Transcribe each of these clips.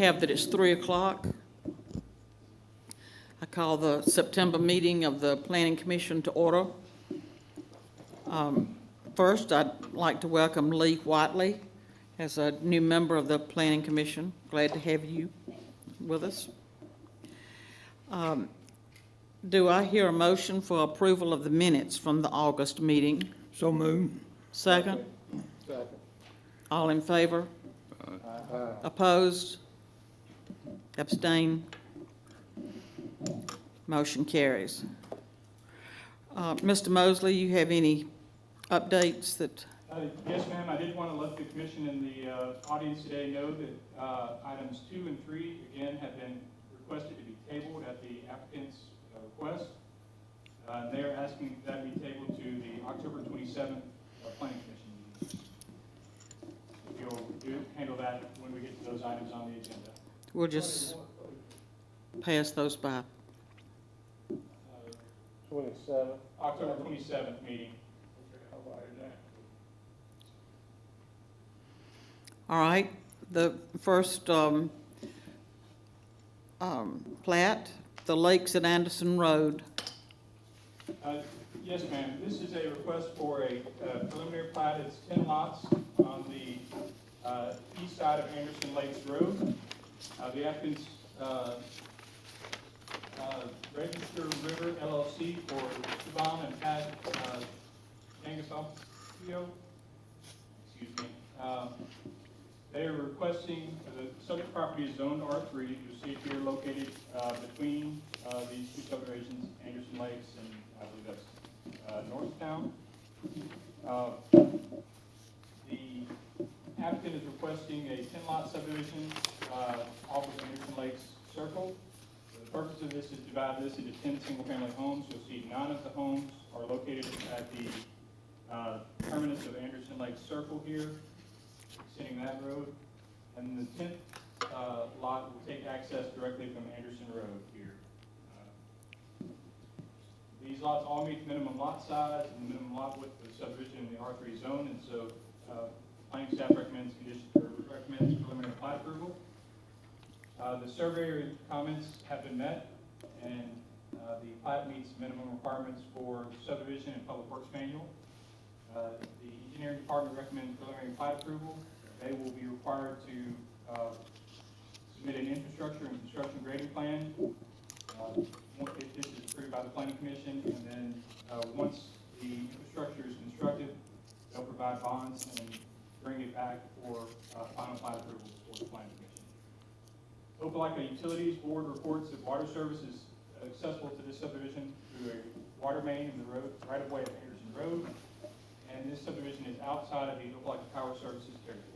have that it's 3 o'clock. I call the September meeting of the Planning Commission to order. First, I'd like to welcome Lee Whiteley as a new member of the Planning Commission. Glad to have you with us. Do I hear a motion for approval of the minutes from the August meeting? So moved. Second? Second. All in favor? Opposed? Abstain? Motion carries. Mr. Mosley, you have any updates that? Yes, ma'am. I did want to let the commission and the audience today know that items 2 and 3, again, have been requested to be tabled at the applicant's request. They're asking that be tabled to the October 27th Planning Commission meeting. If you'll handle that when we get to those items on the agenda. We'll just pass those by. 27. October 27th meeting. All right, the first plat, the Lakes at Anderson Road. Yes, ma'am. This is a request for a preliminary plat. It's 10 lots on the east side of Anderson Lakes Road. The applicant's Register River LLC for Siobhan and Pat Yangasopio. Excuse me. They are requesting, the subject property is zoned R3. You'll see it here located between these two subdivisions, Anderson Lakes and I believe that's Northtown. The applicant is requesting a 10-lot subdivision off of Anderson Lakes Circle. The purpose of this is to divide this into 10 single-family homes. You'll see 9 of the homes are located at the terminus of Anderson Lakes Circle here, extending that road. And the 10th lot will take access directly from Anderson Road here. These lots all meet minimum lot size and minimum lot width for the subdivision in the R3 zone, and so planning staff recommends preliminary plat approval. The surveyor comments have been met, and the plat meets minimum requirements for subdivision and public works manual. The engineering department recommends preliminary plat approval. They will be required to submit an infrastructure and construction grading plan. If this is approved by the Planning Commission, and then once the infrastructure is constructed, they'll provide bonds and bring it back for final plat approval for the Planning Commission. Opelika Utilities Board reports that water service is accessible to this subdivision through a water main in the road, right of way of Anderson Road, and this subdivision is outside of the Opelika Power Services territory.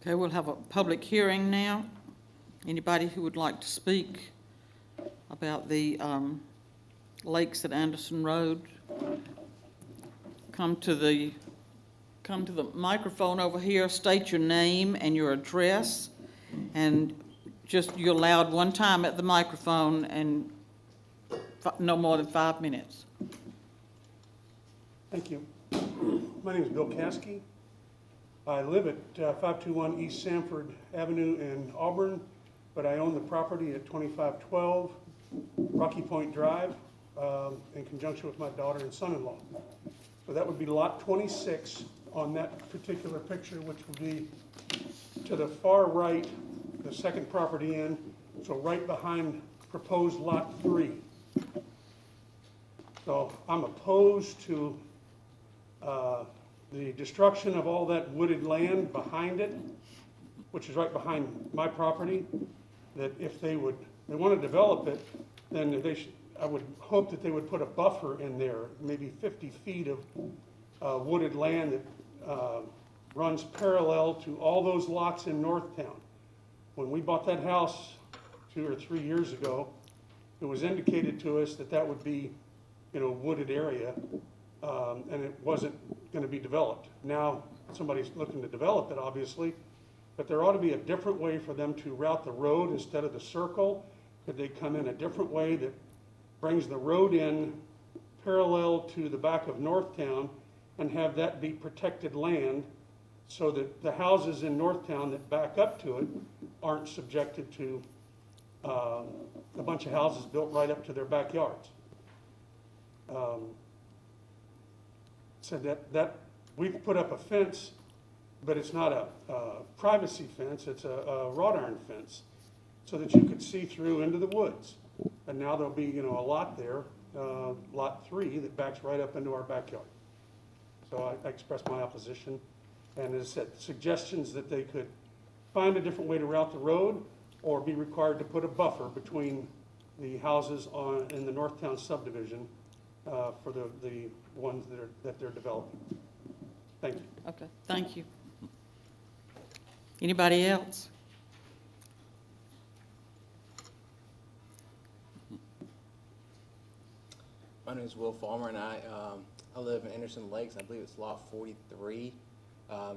Okay, we'll have a public hearing now. Anybody who would like to speak about the Lakes at Anderson Road, come to the microphone over here, state your name and your address, and just, you're allowed one time at the microphone and no more than 5 minutes. Thank you. My name is Bill Caskey. I live at 521 East Sanford Avenue in Auburn, but I own the property at 2512 Rocky Point Drive in conjunction with my daughter and son-in-law. So that would be lot 26 on that particular picture, which would be to the far right, the second property in, so right behind proposed lot 3. So I'm opposed to the destruction of all that wooded land behind it, which is right behind my property. That if they want to develop it, then I would hope that they would put a buffer in there, maybe 50 feet of wooded land that runs parallel to all those lots in Northtown. When we bought that house 2 or 3 years ago, it was indicated to us that that would be, wooded area, and it wasn't going to be developed. Now somebody's looking to develop it, obviously, but there ought to be a different way for them to route the road instead of the circle. Could they come in a different way that brings the road in parallel to the back of Northtown and have that be protected land so that the houses in Northtown that back up to it aren't subjected to a bunch of houses built right up to their backyards. So that we've put up a fence, but it's not a privacy fence, it's a wrought iron fence, so that you could see through into the woods. And now there'll be, a lot there, lot 3, that backs right up into our backyard. So I expressed my opposition, and as I said, suggestions that they could find a different way to route the road, or be required to put a buffer between the houses in the Northtown subdivision for the ones that they're developing. Thank you. Okay, thank you. Anybody else? My name is Will Farmer, and I live in Anderson Lakes. I believe it's lot 43.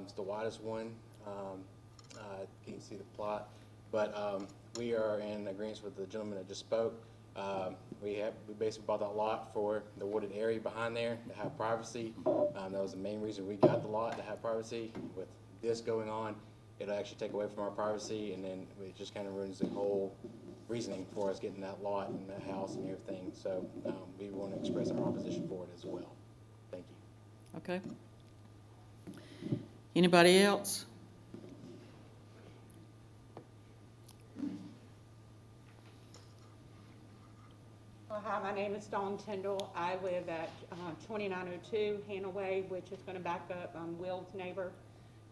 It's the widest one. Can you see the plot? But we are in agreement with the gentleman that just spoke. We basically bought that lot for the wooded area behind there to have privacy. That was the main reason we got the lot, to have privacy. With this going on, it'll actually take away from our privacy, and then it just kind of ruins the whole reasoning for us getting that lot and that house and everything. So we want to express our opposition for it as well. Thank you. Okay. Anybody else? Well, hi, my name is Dawn Tyndall. I live at 2902 Hannah Way, which is going to back up Will's neighbor.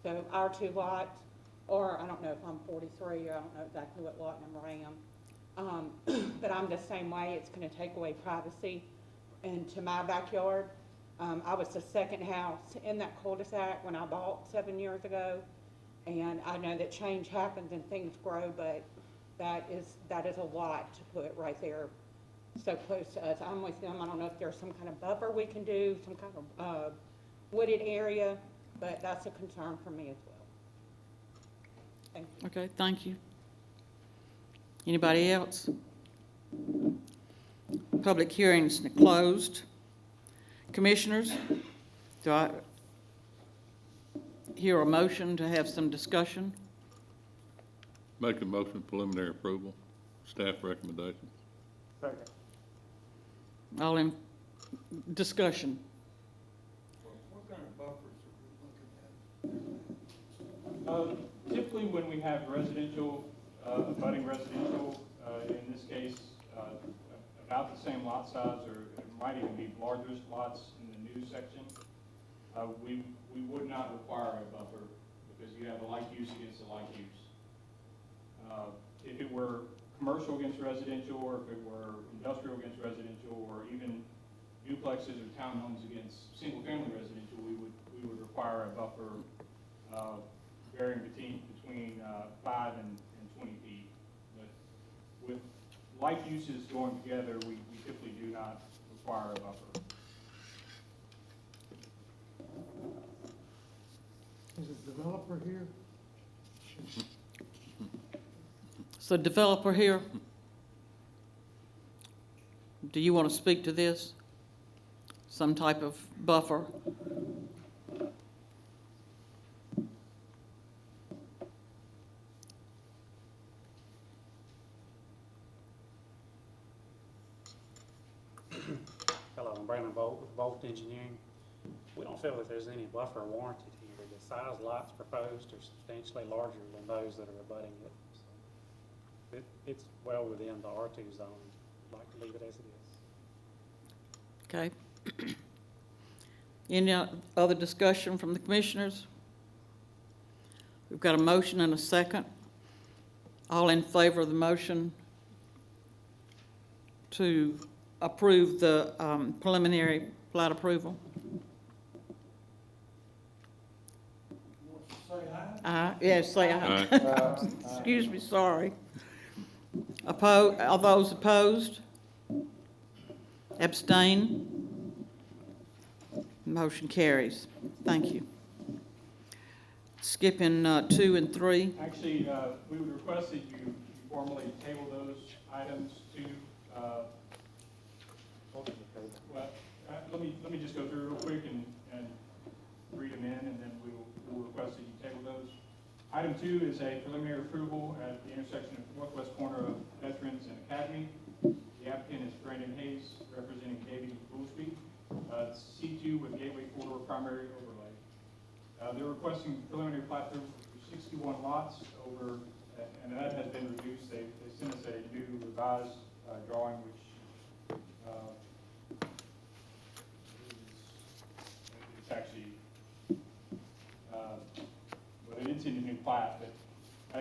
So our 2 lots, or I don't know if I'm 43, or I don't know exactly what lot number I am. But I'm the same way. It's going to take away privacy into my backyard. I was the second house in that cul-de-sac when I bought 7 years ago. And I know that change happens and things grow, but that is a lot to put right there so close to us. I'm with them. I don't know if there's some kind of buffer we can do, some kind of wooded area, but that's a concern for me as well. Thank you. Okay, thank you. Anybody else? Public hearings closed. Commissioners, do I hear a motion to have some discussion? Make a motion preliminary approval, staff recommendation. Second. All in discussion? What kind of buffers are we looking at? Typically, when we have residential, abutting residential, in this case, about the same lot size, or it might even be larger lots in the new section, we would not require a buffer because you have a like use against a like use. If it were commercial against residential, or if it were industrial against residential, or even duplexes or townhomes against single-family residential, we would require a buffer varying between 5 and 20 feet. But with like uses going together, we typically do not require a buffer. Is a developer here? So developer here, do you want to speak to this? Some type of buffer? Hello, I'm Brandon Bolt with Bolt Engineering. We don't feel that there's any buffer warranted here. The size lots proposed are substantially larger than those that are abutting it. So it's well within the R2 zone. I'd like to leave it as it is. Okay. Any other discussion from the commissioners? We've got a motion and a second. All in favor of the motion to approve the preliminary plat approval? Say aye. Yes, say aye. Excuse me, sorry. Are those opposed? Abstain? Motion carries. Thank you. Skipping 2 and 3. Actually, we would request that you formally table those items to, well, let me just go through real quick and read them in, and then we will we'll request that you table those. Item 2 is a preliminary approval at the intersection of northwest corner of Veterans and Academy. The applicant is Brandon Hayes, representing David Goolsby. It's C2 with Gateway Corridor primary overlay. They're requesting preliminary plat approval for 61 lots over, and that has been reduced. They sent us a new revised drawing, which it's actually, well, they didn't send a new plat, but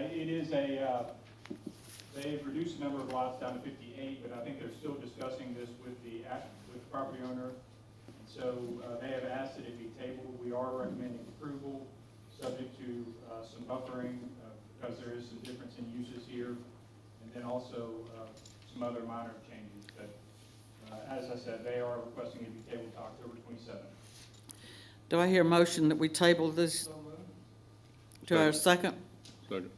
it is they've reduced the number of lots down to 58, but I think they're still discussing this with the property owner. And so they have asked that it be tabled. We are recommending approval, subject to some buffering, because there is some difference in uses here, and then also some other minor changes. But as I said, they are requesting it be tabled to October 27th. Do I hear a motion that we table this? Do I hear a second? Second.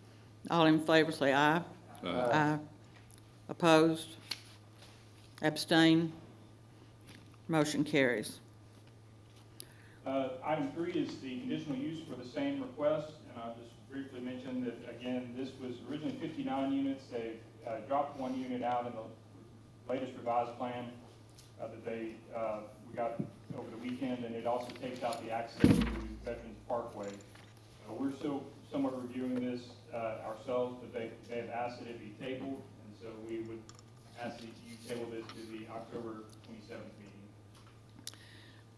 All in favor, say aye. Aye. Aye. Opposed? Abstain? Motion carries. Item 3 is the conditional use for the same request, and I'll just briefly mention that, again, this was originally 59 units. They dropped 1 unit out in the latest revised plan that we got over the weekend, and it also takes out the access to Veterans Parkway. We're still somewhat reviewing this ourselves, but they have asked that it be tabled, and so we would ask that you table this to the October 27th meeting.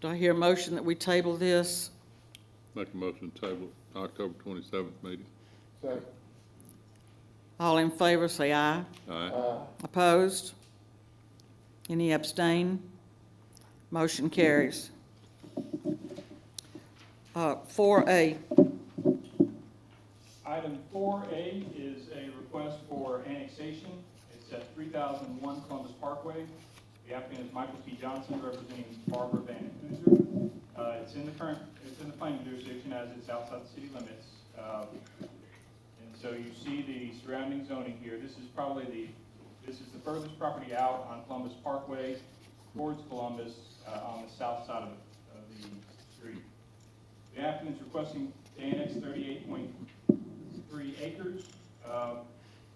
Do I hear a motion that we table this? Make a motion to table October 27th meeting. Second. All in favor, say aye. Aye. Opposed? Any abstain? Motion carries. 4A. Item 4A is a request for annexation. It's at 3001 Columbus Parkway. The applicant is Michael P. Johnson, representing Barbara Van Hooser. It's in the planning jurisdiction as it's outside the city limits. And so you see the surrounding zoning here. This is the furthest property out on Columbus Parkway towards Columbus on the south side of the street. The applicant is requesting to annex 38.3 acres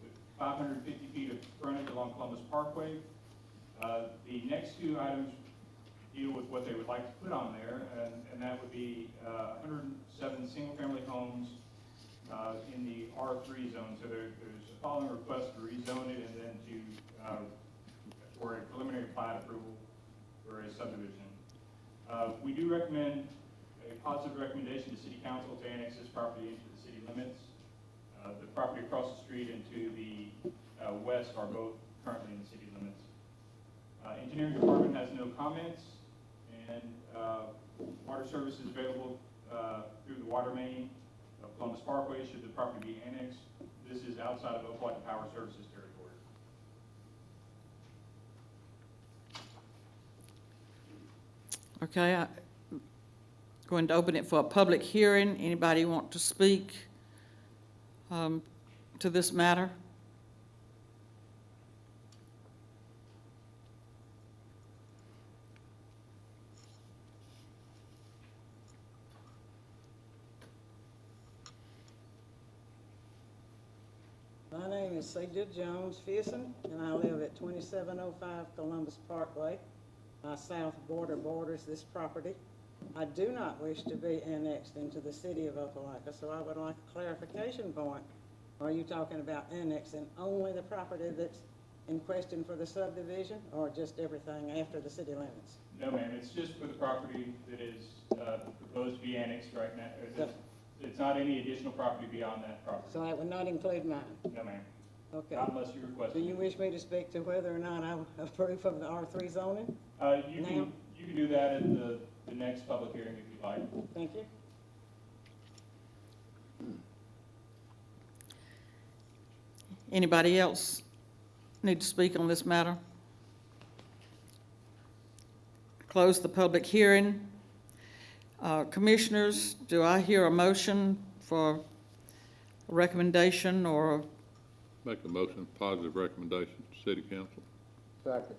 with 550 feet of frontage along Columbus Parkway. The next 2 items deal with what they would like to put on there, and that would be 107 single-family homes in the R3 zone. So there's a following request to rezone it and then for a preliminary plat approval for a subdivision. We do recommend a positive recommendation to City Council to annex this property into the city limits. The property across the street and to the west are both currently in the city limits. Engineering department has no comments, and water service is available through the water main of Columbus Parkway should the property be annexed. This is outside of Opelika Power Services territory. Okay, I'm going to open it for a public hearing. Anybody want to speak to this matter? My name is Cedar Jones Fisson, and I live at 2705 Columbus Parkway. My south border borders this property. I do not wish to be annexed into the city of Opelika, so I would like a clarification point. Are you talking about annexing only the property that's in question for the subdivision, or just everything after the city limits? No, ma'am, it's just for the property that is proposed to be annexed right now. It's not any additional property beyond that property. So that would not include mine? No, ma'am, Okay. not unless you request Do it. you wish me to speak to whether or not I approve of the R3 zoning? You Now? can do that at the next public hearing if you like. Thank you. Anybody else need to speak on this matter? Close the public hearing. Commissioners, do I hear a motion for a recommendation or Make a motion, positive recommendation to city council. Second.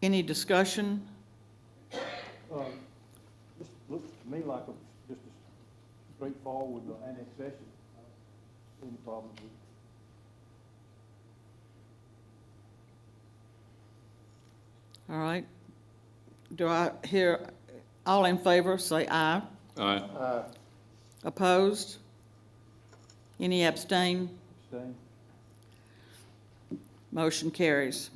any discussion? This looks to me like just straightforward annexation. Any problems with it? All right. Do I hear, all in favor, say aye. Aye. Opposed? Any abstain? Abstain? Motion carries.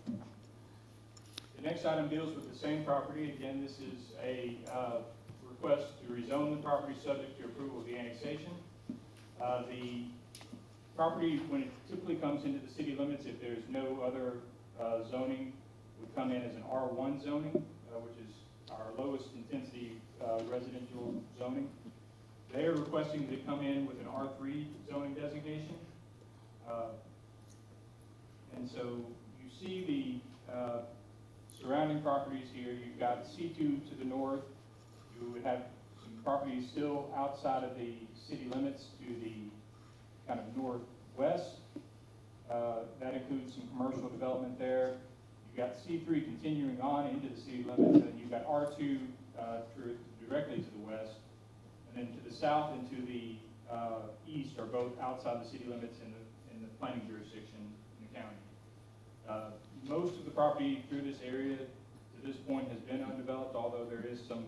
The next item deals with the same property. Again, this is a request to rezone the property subject to approval of the annexation. The property, when it typically comes into the city limits, if there's no other zoning, would come in as an R1 zoning, which is our lowest intensity residential zoning. They are requesting to come in with an R3 zoning designation. And so you see the surrounding properties here. You've got C2 to the north. You would have some properties still outside of the city limits to the kind of northwest. That includes some commercial development there. You've got C3 continuing on into the city limits, and then you've got R2 directly to the west. And then to the south and to the east are both outside the city limits in the planning jurisdiction in the county. Most of the property through this area to this point has been undeveloped, although there is some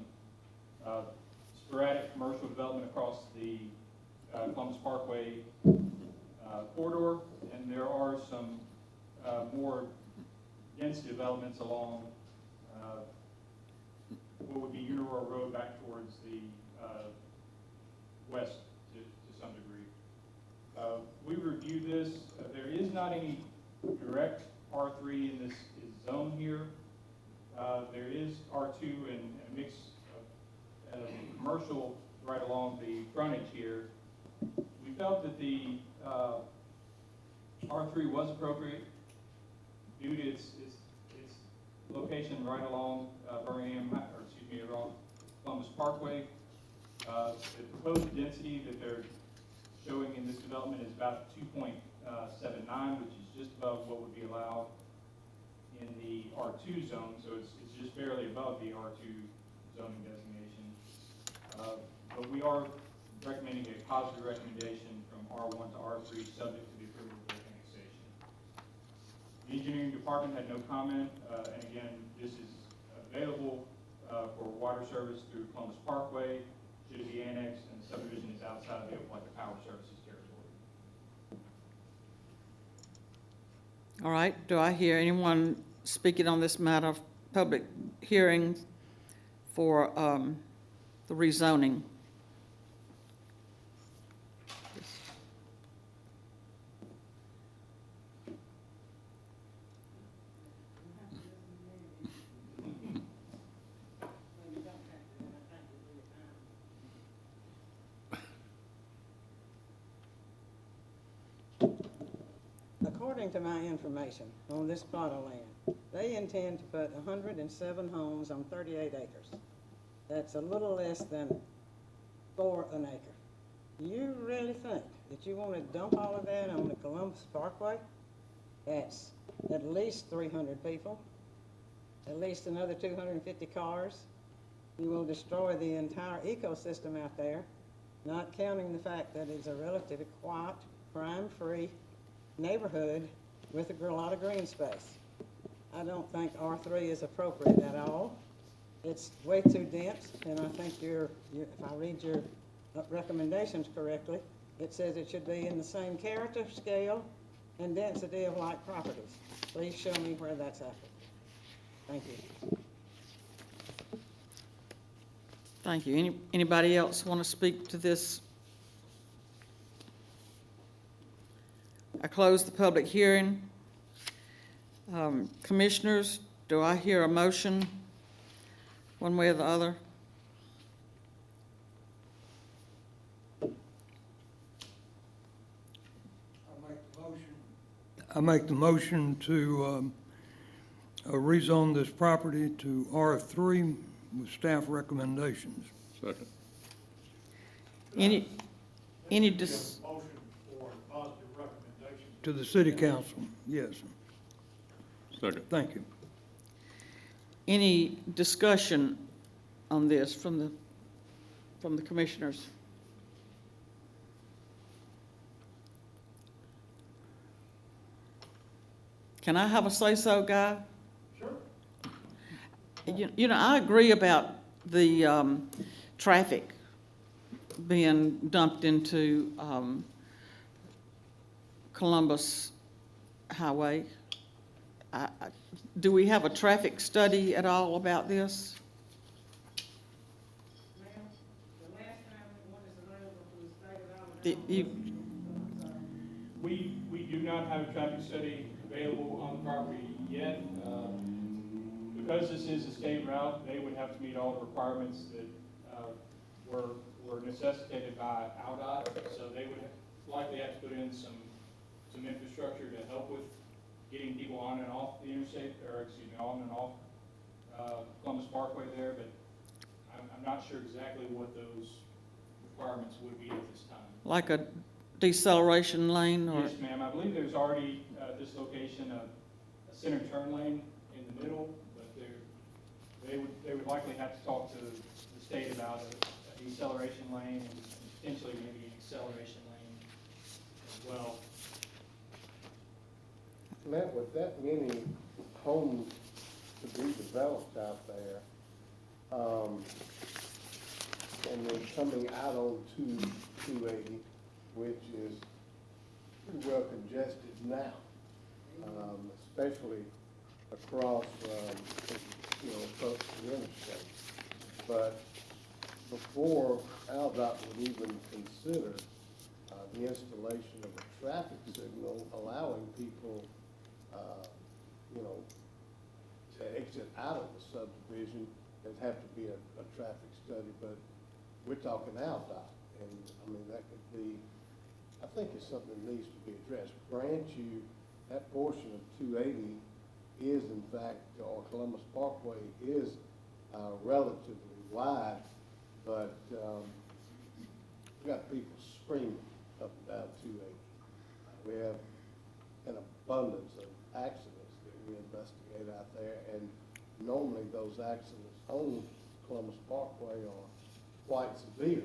sporadic commercial development across the Columbus Parkway corridor, and there are some more dense developments along what would be Uniroyal Road back towards the west to some degree. We reviewed this. There is not any direct R3 in this zone here. There is R2 and a mix of commercial right along the frontage here. We felt that the R3 was appropriate due to its location right along along Columbus Parkway. The proposed density that they're showing in this development is about 2.79, which is just above what would be allowed in the R2 zone, so it's just barely above the R2 zoning designation. But we are recommending a positive recommendation from R1 to R3, subject to the approval of the annexation. The engineering department had no comment, and again, this is available for water service through Columbus Parkway, should it be annexed, and the subdivision is outside of the Opelika Power Services territory. All right, do I hear anyone speaking on this matter of public hearing for the rezoning? According to my information on this plot of land, they intend to put 107 homes on 38 acres. That's a little less than 4 an acre. You really think that you want to dump all of that on the Columbus Parkway? That's at least 300 people, at least another 250 cars. You will destroy the entire ecosystem out there, not counting the fact that it's a relatively quiet, crime-free neighborhood with a lot of green space. I don't think R3 is appropriate at all. It's way too dense, and I think if I read your recommendations correctly, it says it should be in the same character, scale, and density of like properties. Please show me where that's at. Thank you. Thank you. Anybody else want to speak to this? I close the public hearing. Commissioners, do I hear a motion one way or the other? I make the motion to rezone this property to R3 with staff recommendations. Second. Any Motion for positive recommendation. To the city council, yes. Second. Thank you. Any discussion on this from the from the commissioners? Can I have a say-so, Guy? Sure. You know, I agree about the traffic being dumped into Columbus Highway. Do we have a traffic study at all about this? Ma'am, the last time one is available from the state of Alabama. We do not have a traffic study available on the property yet. Because this is a state route, they would have to meet all the requirements that were necessitated by AlDOT. So they would likely have to put in some infrastructure to help with getting people on and off the interstate, or excuse me, on and off Columbus Parkway there, but I'm not sure exactly what those requirements would be at this time. Like a deceleration lane or? Yes, ma'am, I believe there's already, at this location, a center turn lane in the middle, but they would likely have to talk to the state about a deceleration lane and potentially maybe an acceleration lane as well. Matt, with that many homes to be developed out there, and then coming out on 280, which is pretty well congested now, especially across, across the interstate. But before AlDOT would even consider the installation of a traffic signal allowing people to exit out of the subdivision, there'd have to be a traffic study, but we're talking AlDOT, and I mean, that could be, I think it's something that needs to be addressed. Grant you, that portion of 280 is in fact, or Columbus Parkway is relatively wide, but we got people screaming up and down 280. We have an abundance of accidents that we investigate out there, and normally those accidents on Columbus Parkway are quite severe.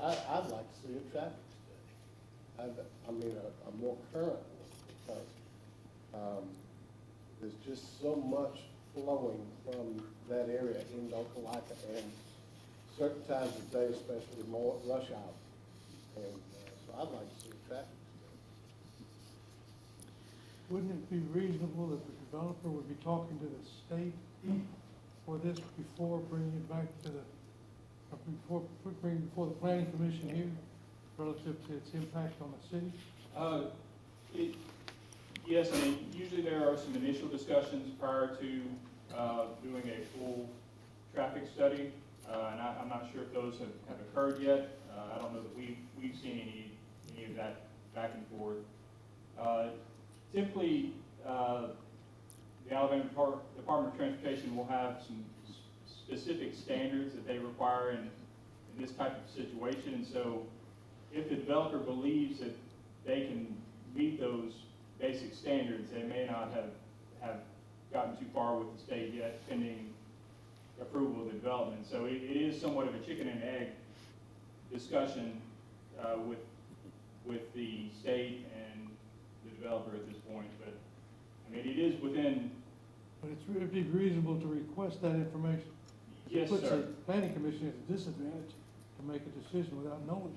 I'd like to see a traffic study. I mean, a more current one, because there's just so much flowing from that area in Opelika, and certain times of day, especially more rush hour. And so I'd like to see a traffic study. Wouldn't it be reasonable that the developer would be talking to the state for this before bringing it back to bringing before the planning commission here relative to its impact on the city? Yes, I mean, usually there are some initial discussions prior to doing a full traffic study, and I'm not sure if those have occurred yet. I don't know that we've seen any of that back and forth. Typically, the Alabama Department of Transportation will have some specific standards that they require in this type of situation, and so if the developer believes that they can meet those basic standards, they may not have gotten too far with the state yet, pending approval of the development. So it is somewhat of a chicken and egg discussion with the state and the developer at this point. But I mean, it is within. But it'd be reasonable to request that information. Yes, It puts sir. the planning commission at a disadvantage to make a decision without knowing.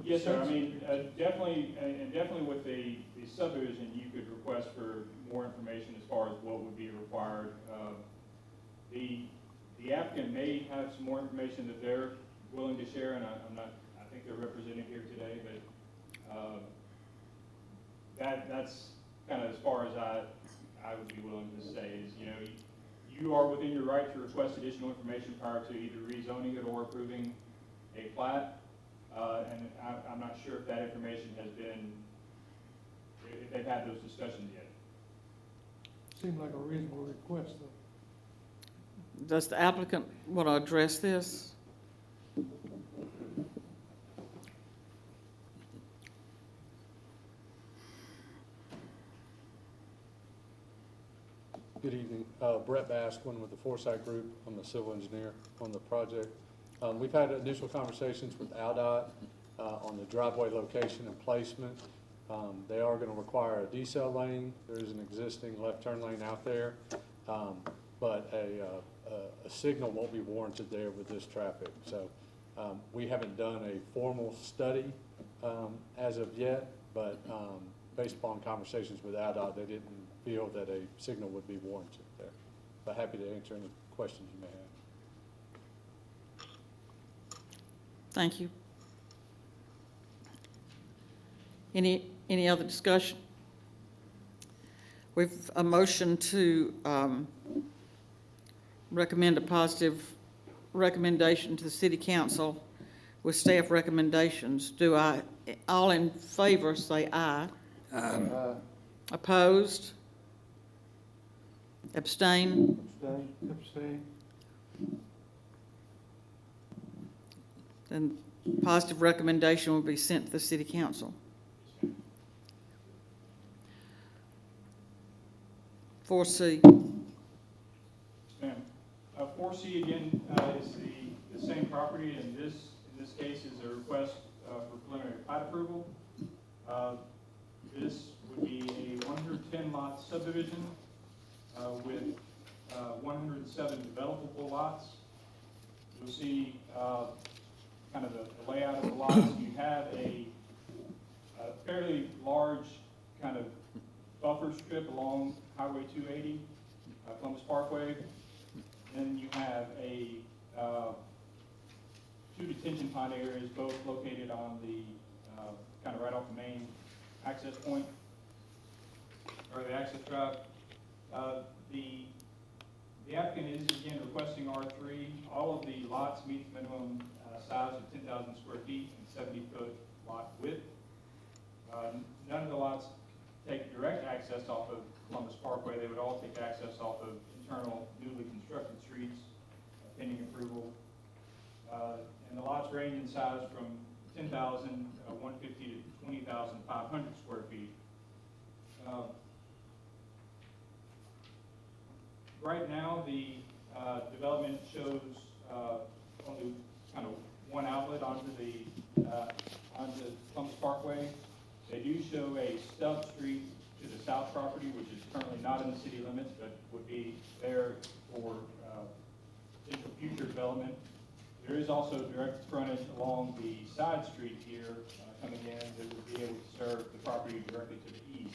Yes, sir. I mean, definitely, and definitely with the subdivision, you could request for more information as far as what would be required. The applicant may have some more information that they're willing to share, and I think they're represented here today, but that's kind of as far as I would be willing to say is, you are within your right to request additional information prior to either rezoning it or approving a plat. And I'm not sure if that information has been, if they've had those discussions yet. Seemed like a reasonable request, though. Does the applicant want to address this? Good evening. Brett Basquin with the Foresight Group. I'm the civil engineer on the project. We've had initial conversations with Aldott on the driveway location and placement. They are going to require a decel lane. There is an existing left turn lane out there, but a signal won't be warranted there with this traffic. So we haven't done a formal study as of yet, but based upon conversations with Aldott, they didn't feel that a signal would be warranted there. But happy to answer any questions you may have. Thank you. Any other discussion? We've a motion to recommend a positive recommendation to the city council with staff recommendations. All in favor say aye. Opposed? Abstain? Abstain. Then positive recommendation will be sent to the city council. 4C. Ma'am, 4C again is the same property, and in this case is a request for preliminary plat approval. This would be a 110 lot subdivision with 107 developable lots. You'll see kind of the layout of the lots. You have a fairly large kind of buffer strip along Highway 280, Columbus Parkway. Then you have two detention pond areas, both located on the kind of right off the main access point, or the access drive. The applicant is again requesting R3. All of the lots meet the minimum size of 10,000 square feet and 70-foot lot width. None of the lots take direct access off of Columbus Parkway. They would all take access off of internal newly constructed streets pending approval. And the lots range in size from 10,150 to 20,500 square feet. Right now, the development shows only kind of one outlet onto Columbus Parkway. They do show a stub street to the south property, which is currently not in the city limits, but would be there for potential future development. There is also direct frontage along the side street here coming in that would be able to serve the property directly to the east.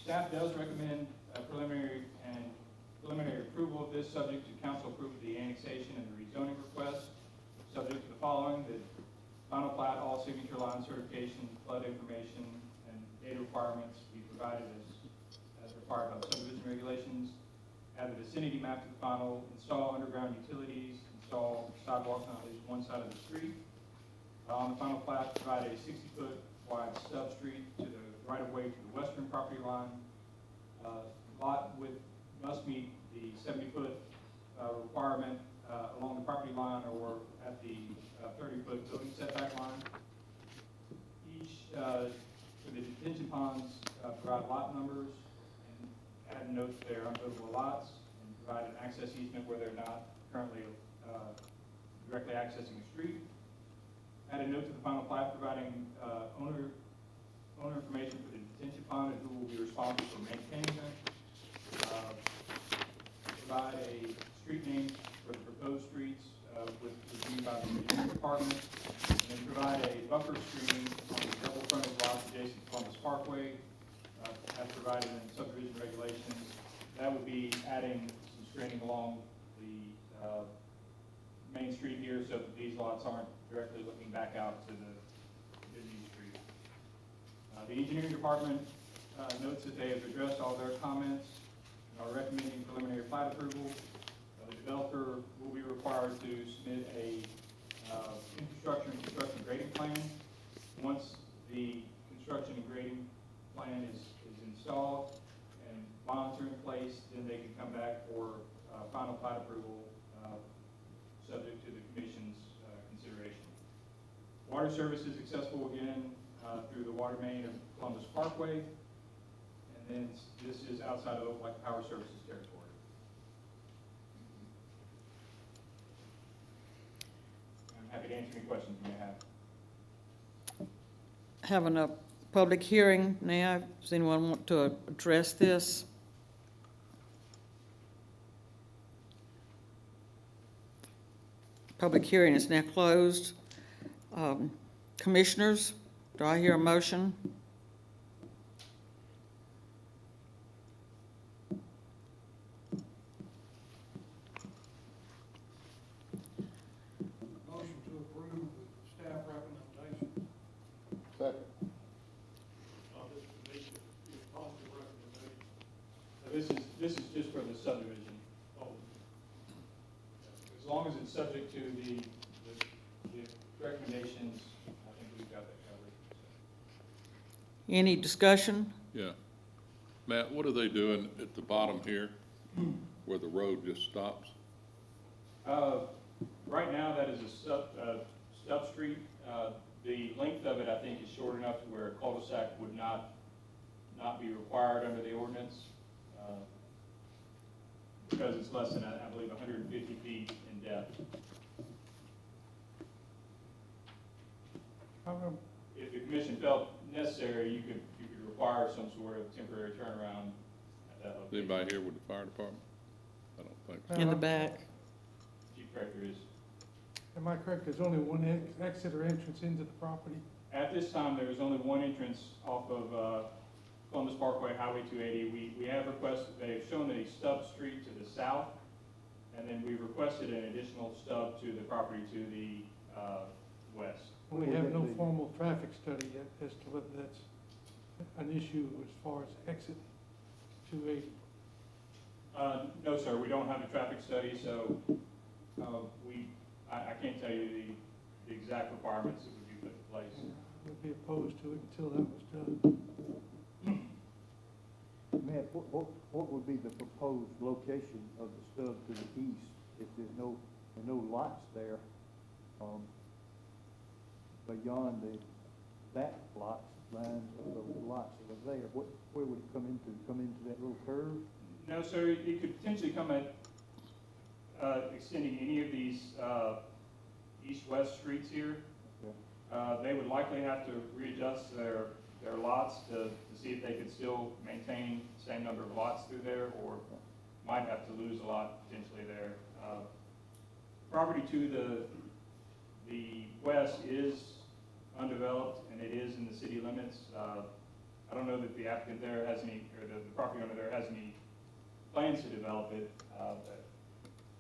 Staff does recommend preliminary approval of this, subject to council approval of the annexation and the rezoning request, subject to the following: that final plat, all signature line certification, flood information, and data requirements be provided as required by the subdivision regulations. Add the vicinity map to the final, install underground utilities, install sidewalks on at least one side of the street. On the final plat, provide a 60-foot wide stub street to the right-of-way to the western property line. Lot width must meet the 70-foot requirement along the property line or at the 30-foot building setback line. Each, for the detention ponds, provide lot numbers and add notes there on buildable lots, and provide an access easement where they're not currently directly accessing the street. Add a note to the final plat providing owner information for the detention pond and who will be responsible for maintaining them. Provide a street name for the proposed streets with review by the engineering department, and then provide a buffer screen on the double frontage lots adjacent to Columbus Parkway, as provided in subdivision regulations. That would be adding some screening along the main street here so that these lots aren't directly looking back out to the busy street. The engineering department notes that they have addressed all their comments and are recommending preliminary plat approval. The developer will be required to submit a infrastructure and construction grading plan. Once the construction and grading plan is installed and bonds are in place, then they can come back for final plat approval, subject to the commission's consideration. Water service is accessible again through the water main of Columbus Parkway. And And then this is outside of Opelika Power Services territory. I'm happy to answer any questions you may have. Having a public hearing now. Does anyone want to address this? Public hearing is now closed. Commissioners, do I hear a motion? Motion to approve with staff recommendation. Second. So this is just for the subdivision. As long as it's subject to the recommendations, I think we've got that covered. Any discussion? Yeah. Matt, what are they doing at the bottom here where the road just stops? Right now, that is a stub street. The length of it, I think, is short enough to where a cul-de-sac would not be required under the ordinance, because it's less than, I believe, 150 feet in depth. If the commission felt necessary, you could require some sort of temporary turnaround at that Is location. anybody here with the fire department? I don't think so. In the back. Chief Director is. Am I correct, there's only one exit or entrance into the property? At this time, there is only one entrance off of Columbus Parkway, Highway 280. We have requested, they've shown a stub street to the south, and then we've requested an additional stub to the property to the west. We have no formal traffic study yet as to whether that's an issue as far as exit 280. No, sir, we don't have a traffic study, so I can't tell you the exact requirements that would be put in place. Would be opposed to it until that was done. Matt, what would be the proposed location of the stub to the east if there's no lots there, beyond the back lots, lines of the lots that are there? Where would it come into? Come into that little curve? No, sir, it could potentially come at extending any of these east-west streets here. They would likely have to readjust their lots to see if they could still maintain the same number of lots through there, or might have to lose a lot potentially there. Property to the west is undeveloped, and it is in the city limits. I don't know that the applicant there has any, or the property owner there has any plans to develop it, but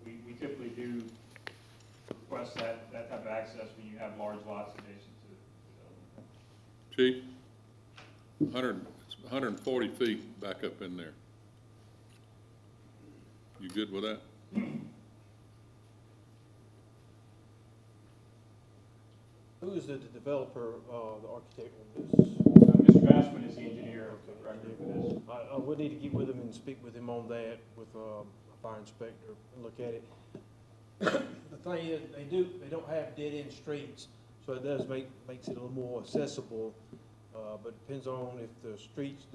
we typically do request that type of access when you have large lots adjacent to the building. Chief, it's 140 feet back up in there. You good with that? Who is the developer, the architect on this? Mr. Bassman is the engineer of record for this. I would need to get with him and speak with him on that, with a fire inspector, and look at it. The thing is, they don't have dead-end streets, so it does makes it a little more accessible, but it depends on if the streets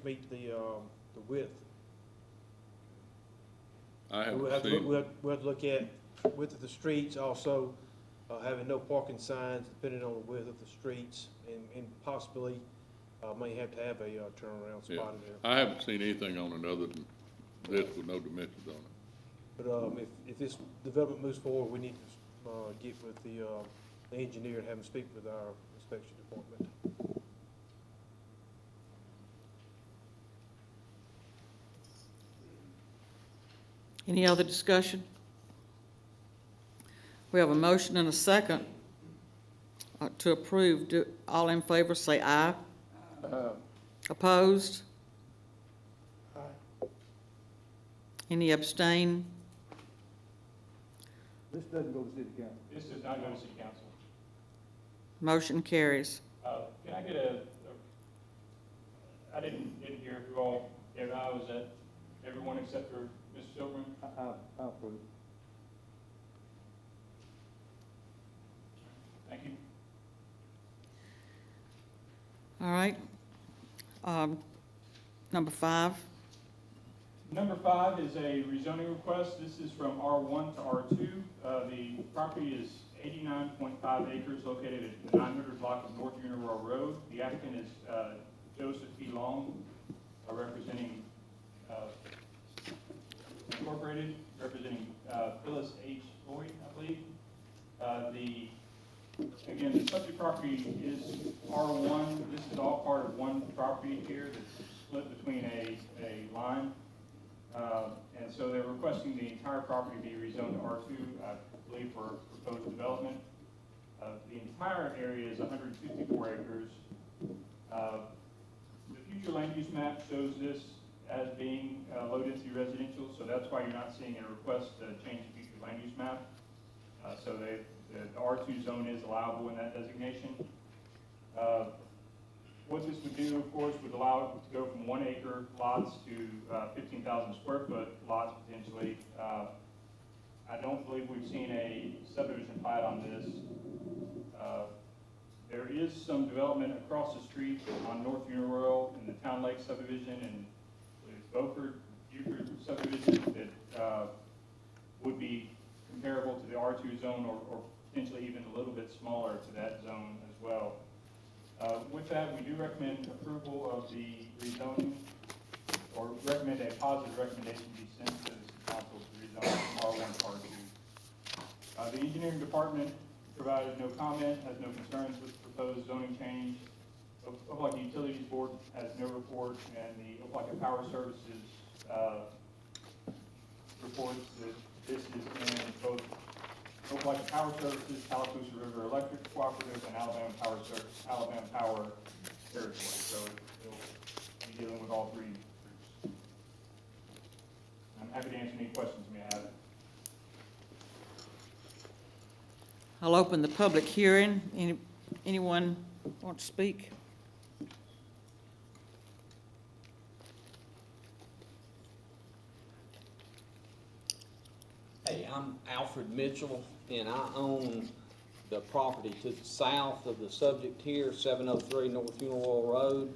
meet the width. I We'll haven't seen, we'll have to look at width of the streets, also having no parking signs, depending on the width of the streets, and possibly may have to have a turnaround yeah, spot in there. I haven't seen anything on it other than this with no dimensions on it. But if this development moves forward, we need to get with the engineer and have him speak with our inspection department. Any other discussion? We have a motion and a second to approve. All in favor, say aye. Opposed? Any abstain? This doesn't go to city council. This does not go to city council. Motion carries. Can I get I didn't hear who all gave aye. Was that everyone except for Mr. Silverman? I approve. Thank you. All right. Number 5. Number 5 is a rezoning request. This is from R1 to R2. The property is 89.5 acres located at the 900 block of North Uniroyal Road. The applicant is Joseph P. Long, representing Incorporated, representing Phyllis H. Lloyd, I believe. Again, the subject property is R1. This is all part of one property here that's split between a line. And so they're requesting the entire property be rezoned to R2, I believe, for proposed development. The entire area is 154 acres. The future land use map shows this as being low-density residential, so that's why you're not seeing a request to change the future land use map. So the R2 zone is allowable in that designation. What this would do, of course, would allow it to go from 1 acre lots to 15,000 square foot lots potentially. I don't believe we've seen a subdivision plat on this. There is some development across the street on North Uniroyal in the Town Lake subdivision and Beaufort, Buford subdivision that would be comparable to the R2 zone or potentially even a little bit smaller to that zone as well. With that, we do recommend approval of the rezoning, or recommend a positive recommendation be sent to the council to rezone from R1 to R2. The engineering department provided no comment, has no concerns with the proposed zoning change. Opelika Utilities Board has no report, and the Opelika Power Services reports that this is in both Opelika Power Services, Tallapoosa River Electric Cooperative, and Alabama Power territory. So it'll be dealing with all three groups. I'm happy to answer any questions you may have. I'll open the public hearing. Anyone want to speak? Hey, I'm Alfred Mitchell, and I own the property to the south of the subject here, 703 North Uniroyal Road.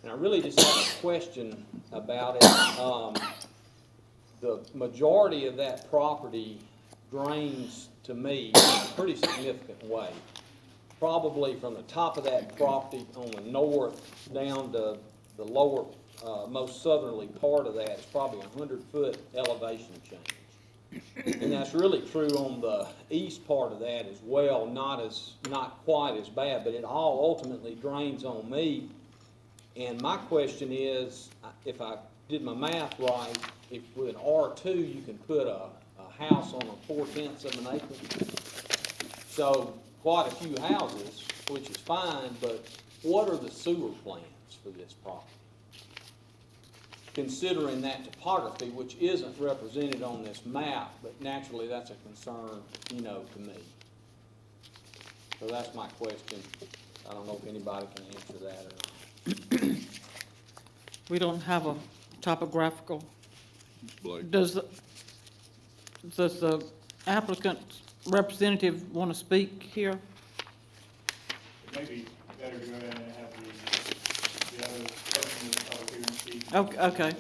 And I really just have a question about it. The majority of that property drains to me in a pretty significant way. Probably from the top of that property on the north down to the lower, most southerly part of that is probably a 100-foot elevation change. And that's really true on the east part of that as well, not quite as bad, but it all ultimately drains on me. And my question is, if I did my math right, if with an R2 you can put a house on a 4/10 of an acre, so quite a few houses, which is fine, but what are the sewer plans for this property? Considering that topography, which isn't represented on this map, but naturally that's a concern, to me. So that's my question. I don't know if anybody can answer that or not. We don't have a topographical. Blake. Does the applicant representative want to speak here? It may be better to go ahead and have the other person in the public hearing speak. Okay.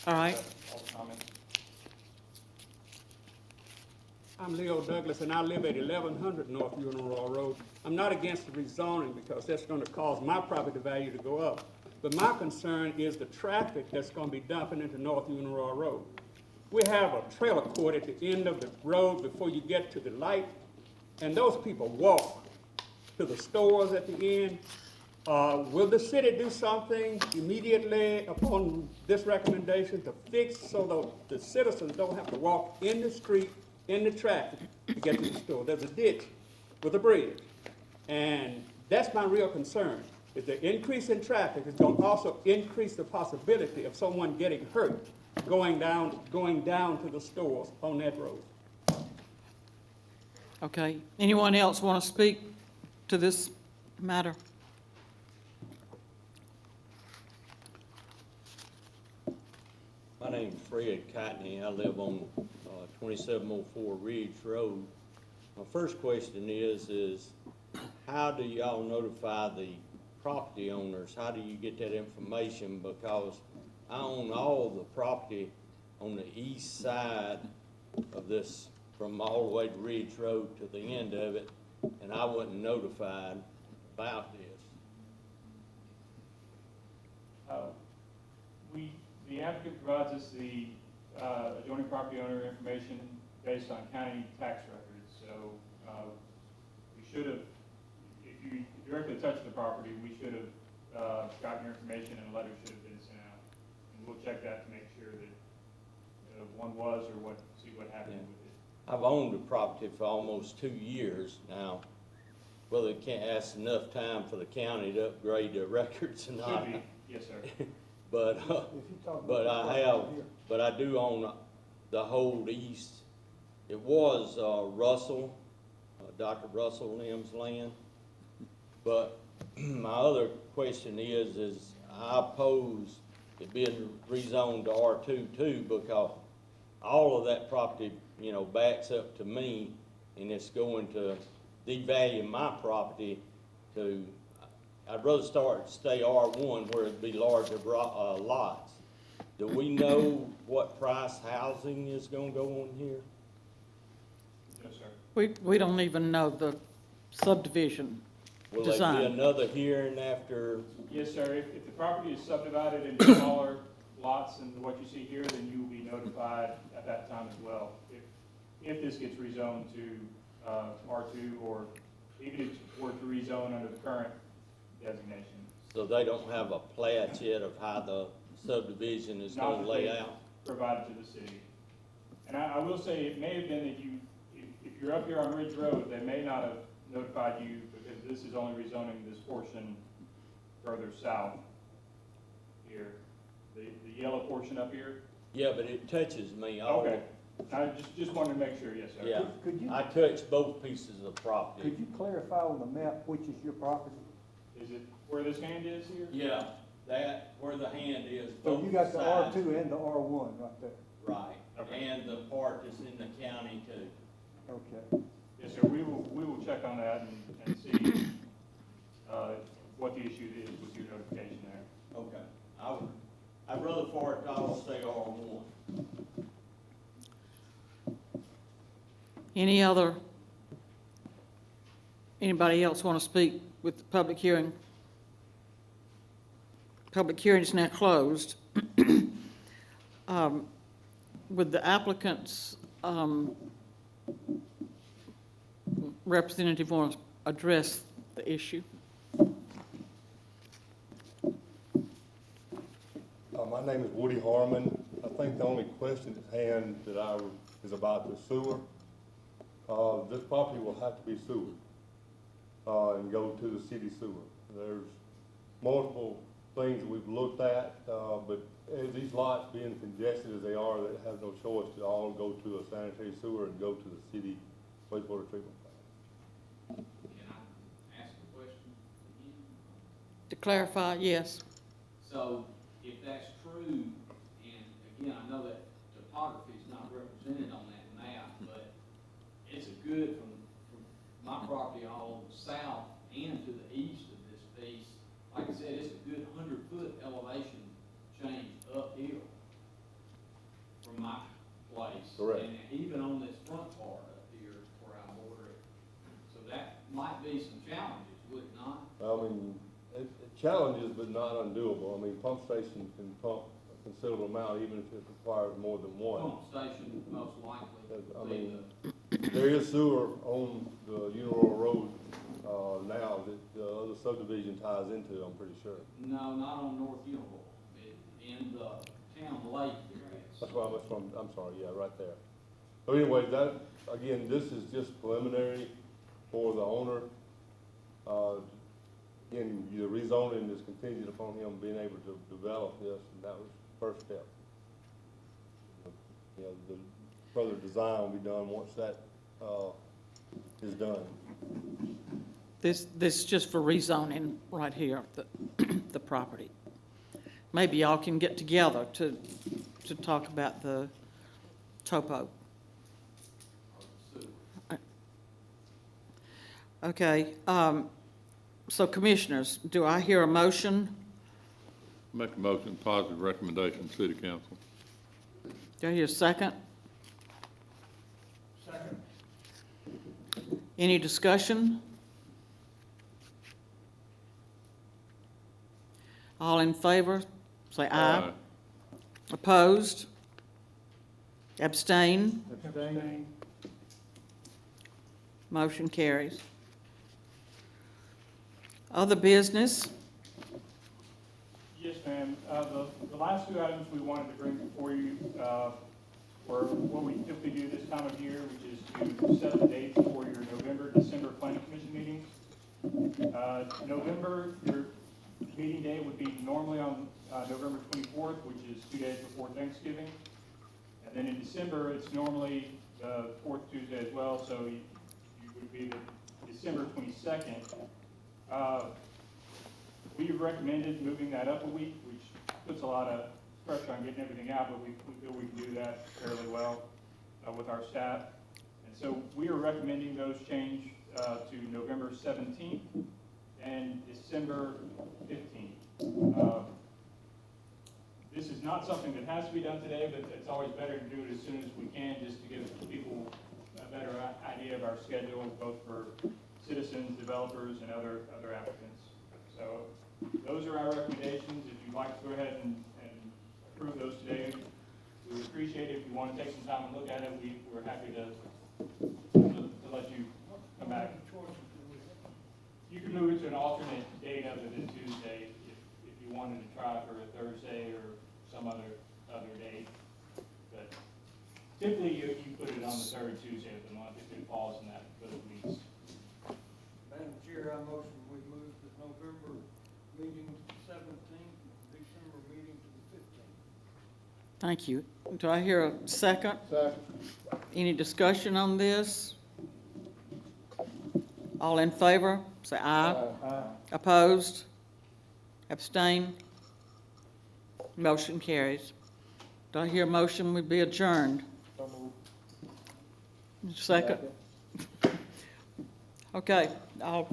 All right. All comments. I'm Leo Douglas, and I live at 1100 North Uniroyal Road. I'm not against the rezoning because that's going to cause my property value to go up. But my concern is the traffic that's going to be dumping into North Uniroyal Road. We have a trailer court at the end of the road before you get to the light, and those people walk to the stores at the end. Will the city do something immediately upon this recommendation to fix so the citizens don't have to walk in the street, in the traffic to get to the store? There's a ditch with a bridge, and that's my real concern. Is the increase in traffic is going to also increase the possibility of someone getting hurt going down to the stores on that road. Okay. Anyone else want to speak to this matter? My name's Fred Cotney. I live on 2704 Ridge Road. My first question is how do y'all notify the property owners, how do you get that information? Because I own all the property on the east side of this, from all the way to Ridge Road to the end of it, and I wasn't notified about this. The applicant provides us the adjoining property owner information based on county tax records. So we should have, if you directly touched the property, we should have gotten your information and a letter should have been sent out. And we'll check that to make sure that one was or what, see what happened with it. I've owned the property for almost 2 years now. Well, it can't ask enough time for the county to upgrade their records and not. Should be, yes, sir. But, but I do own the whole east. It was, Russell, Dr. Russell Lim's land. But my other question is I oppose it being rezoned to R2 too, because all of that property, you know, backs up to me, and it's going to devalue my property to, I'd rather stay R1 where it'd be larger lots. Do we know what price housing is gonna go on here? No, sir. We don't even know the subdivision Will there be design. another hearing after? Yes, sir. If the property is subdivided into smaller lots than what you see here, then you will be notified at that time as well. If this gets rezoned to R2, or even if it were to rezone under the current designation. So they don't have a plat yet of how the subdivision is Not gonna that lay they out? Provided to the city. And I will say, it may have been that if you're up here on Ridge Road, they may not have notified you because this is only rezoning this portion further south here. The yellow portion up here. Yeah, but it touches me all. Okay. I just wanted to make sure, yes, sir. Yeah, Could you- I touch both pieces of property. Could you clarify on the map which is your property? Is it where this hand is here? Yeah, that, where the hand is, So both you got the sides. R2 and the R1 right there. Right, Okay. and the part that's in the county too. Okay. Yes, sir. We will check on that and see what the issue is with your notification there. Okay. I'd rather for it to all stay R1. Anybody else want to speak with the public hearing? Public hearing is now closed. Would the applicant's representative want to address the issue? My name is Woody Harmon. I think the only question at hand that is about the sewer. This property will have to be sewered, and go to the city sewer. There's multiple things we've looked at, but as these lots being congested as they are, they have no choice to all go to a sanitary sewer and go to the city wastewater treatment plant. Can I ask a question again? To clarify, yes. So if that's true, and again, I know that topography is not represented on that map, but it's a good from my property all south and to the east of this piece. Like I said, it's a good 100-foot elevation change uphill from my place. Correct. And even on this front part up here where I border it. So that might be some challenges, would it not? I mean, it challenges, but not undoable. I mean, pump station can pump a considerable amount, even if it requires more than one. Pump station most likely. I mean, there is sewer on the Uniroyal Road, now that the other subdivision ties into, I'm pretty sure. No, not on North Unival, in the town lake area. That's where I'm from, I'm sorry, yeah, right there. So anyway, that, again, this is just preliminary for the owner. Again, the rezoning is contingent upon him being able to develop this, and that was the first step. You know, the further design will be done once that, is done. This is just for rezoning right here, the property. Maybe y'all can get together to talk about the topo. Okay, So Commissioners, do I hear a motion? Make a motion, positive recommendation, city council. Do I hear a second? Second. Any discussion? All in favor, say aye. Opposed? Abstain? Abstain. Motion carries. Other business? Yes, ma'am. The last two items we wanted to bring before you were what we typically do this time of year, which is to set the dates for your November, December planning commission meetings. November, your meeting day would be normally on November 24th, which is 2 days before Thanksgiving. And then in December, it's normally the fourth Tuesday as well, so you would be the December 22nd. We recommended moving that up a week, which puts a lot of pressure on getting everything out, but we feel we can do that fairly well with our staff. And so we are recommending those change to November 17th and December 15th. This is not something that has to be done today, but it's always better to do it as soon as we can, just to give people a better idea of our schedule, both for citizens, developers, and other applicants. So those are our recommendations. If you'd like to go ahead and approve those today, we would appreciate it. If you want to take some time and look at it, we're happy to let you come back. You can move it to an alternate date other than Tuesday if you wanted to try for a Thursday or some other date. But typically, you put it on the third Tuesday of the month if it falls in those weeks. Madam Chair, I motion we move the November meeting to the 17th, December meeting to the 15th. Thank you. Do I hear a second? Second. Any discussion on this? All in favor, say aye. Opposed? Abstain? Motion carries. Do I hear a motion we be adjourned? Second? Okay, I'll